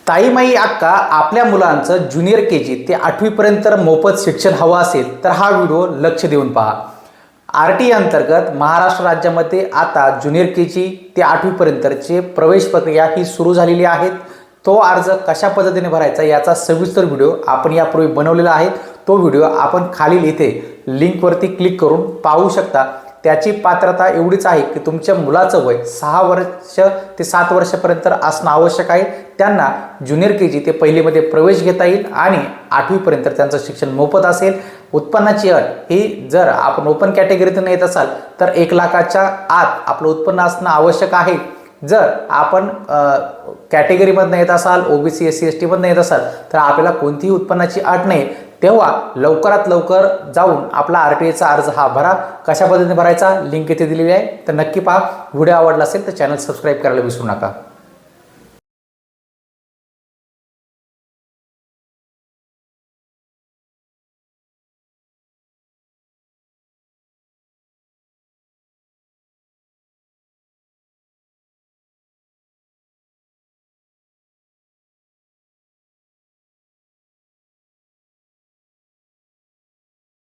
ताईमाई अक्का आपल्या मुलांचं ज्युनियर KG ते 8वी पर्यंत मोफत शिक्षण हवं असेल तर हा व्हिडिओ लक्ष देऊन पहा। RTI अंतर्गत महाराष्ट्र राज्यामध्ये आता ज्युनियर KG ते 8वी पर्यंतचे प्रवेश प्रक्रिया ही सुरू झालेली आहे। तो अर्ज कशा पद्धतीने भरायचा याचा सविस्तर व्हिडिओ आपण यापूर्वी बनवलेला आहे। तो व्हिडिओ आपण खालील इथे लिंकवरती क्लिक करून पाहू शकता। त्याची पात्रता एवढीच आहे की तुमच्या मुलाचं वय 6 वर्ष ते 7 वर्षापर्यंत असणं आवश्यक आहे। त्यांना ज्युनियर KG ते पहिलीमध्ये प्रवेश घेता येईल आणि 8वी पर्यंत त्यांचं शिक्षण मोफत असेल। उत्पन्नाची अट ही जर आपण ओपन कॅटेगरीतून येत असाल तर 1 लाखाच्या आत आपलं उत्पन्न असणं आवश्यक आहे। जर आपण कॅटेगरीमधून येत असाल OBC SC ST मधून येत असाल तर आपल्याला कोणतीही उत्पन्नाची अट नाही। तेव्हा लवकरात लवकर जाऊन आपला RTIचा अर्ज हा भरा। कशा पद्धतीने भरायचा लिंक इथे दिलेली आहे, तर नक्की पहा। व्हिडिओ आवडला असेल तर चॅनल सबस्क्राईब करायला विसरू नका।